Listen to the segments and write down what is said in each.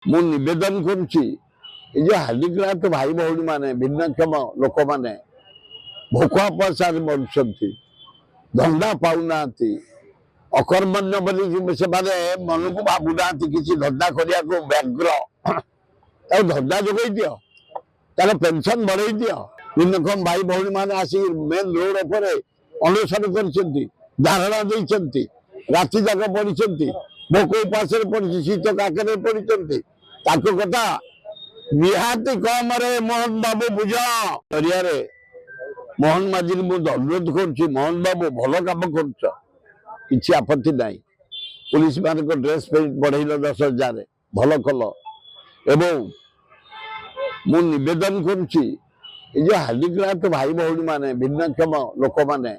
ମୁଁ ନିବେଦନ କରୁଛି ଏ ଯେ ହାଣ୍ଡିକ୍ରାଫ୍ଟ ଭାଇ ଭଉଣୀ ମାନେ ଭିନ୍ନକ୍ଷମ ଲୋକମାନେ ଭୋକ ଉପାସରେ ମରୁଛନ୍ତି, ଧନ୍ଦା ପାଉନାହାନ୍ତି, ଅକର୍ମଣ୍ୟ ବୋଲି ସେମାନେ ମନକୁ ଭାବୁନାହାନ୍ତି କିଛି ଧନ୍ଦା କରିବାକୁ ବ୍ୟଗ୍ର। ତାକୁ ଧନ୍ଦା ଯୋଗାଇ ଦିଅ, ତାର ପେନସନ ବଢେଇ ଦିଅ। ଭିନ୍ନକ୍ଷମ ଭାଇ ଭଉଣୀ ମାନେ ଆସି ମେନ୍ ରୋଡ ଉପରେ ଅନଶନ କରିଛନ୍ତି, ଧାରଣା ଦେଇଛନ୍ତି, ରାତି ଯାକ ପଡିଛନ୍ତି, ଭୋକ ଉପାସରେ ପଡିଛି, ଶୀତ କାକରେ ପଡିଛନ୍ତି। ତାଙ୍କ କଥା ନିହାତି କମରେ ମୋହନ ବାବୁ ବୁଝ। ଜରିଆରେ ମୋହନ ମାଝୀକୁ ମୁଁ ଅନୁରୋଧ କରୁଛି, ମୋହନ ବାବୁ ଭଲ କାମ କରୁଛ, କିଛି ଆପତ୍ତି ନାହିଁ। ପୁଲିସ ମାନଙ୍କ ଡ୍ରେସ ବଢେଇଲ 10,000, ଭଲ କଲ। ଏବଂ ମୁଁ ନିବେଦନ କରୁଛି ଏ ଯେ ହାଣ୍ଡିକ୍ରାଫ୍ଟ ଭାଇ ଭଉଣୀ ମାନେ ଭିନ୍ନକ୍ଷମ ଲୋକମାନେ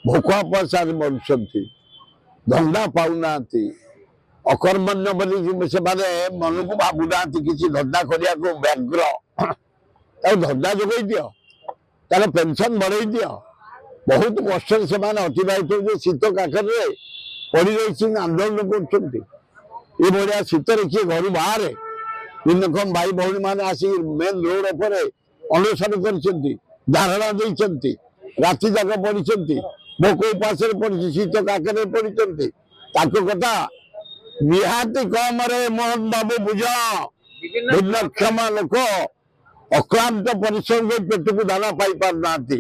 ଭୋକ ଉପାସରେ ମରୁଛନ୍ତି, ଧନ୍ଦା ପାଉନାହାନ୍ତି, ଅକର୍ମଣ୍ୟ ବୋଲି ସେମାନେ ମନକୁ ଭାବୁନାହାନ୍ତି କିଛି ଧନ୍ଦା କରିବାକୁ ବ୍ୟଗ୍ର। ତାକୁ ଧନ୍ଦା ଯୋଗାଇ ଦିଅ, ତାର ପେନସନ ବଢେଇ ଦିଅ। ବହୁତ କଷ୍ଟରେ ସେମାନେ ଅତିବାହିତ ଶୀତ କାକରରେ ପଡି ରହିଛନ୍ତି, ଆନ୍ଦୋଳନ କରୁଛନ୍ତି। ଏଭଳିଆ ଶୀତରେ କିଏ ଘରୁ ବାହାରେ? ଭିନ୍ନକ୍ଷମ ଭାଇ ଭଉଣୀ ମାନେ ଆସି ମେନ୍ ରୋଡ ଉପରେ ଅନଶନ କରିଛନ୍ତି, ଧାରଣା ଦେଇଛନ୍ତି, ରାତି ଯାକ ପଡିଛନ୍ତି, ଭୋକ ଉପାସରେ ପଡିଛି, ଶୀତ କାକରେ ପଡିଛନ୍ତି। ତାଙ୍କ କଥା ନିହାତି କମରେ ମୋହନ ବାବୁ ବୁଝ। ଭିନ୍ନକ୍ଷମ ଲୋକ ଅକ୍ଳାନ୍ତ ପରିଶ୍ରମ କରି ପେଟକୁ ଦାନା ପାଇ ପାରୁନାହାନ୍ତି।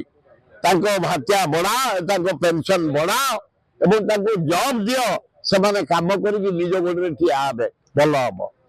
ତାଙ୍କ ଭାତ୍ୟା ବଢାଅ, ତାଙ୍କ ପେନସନ ବଢାଅ ଏବଂ ତାଙ୍କୁ ଜବ ଦିଅ। ସେମାନେ କାମ କରିକି ନିଜ ଗୋଡରେ ଠିଆ ହେବେ, ଭଲ ହବ।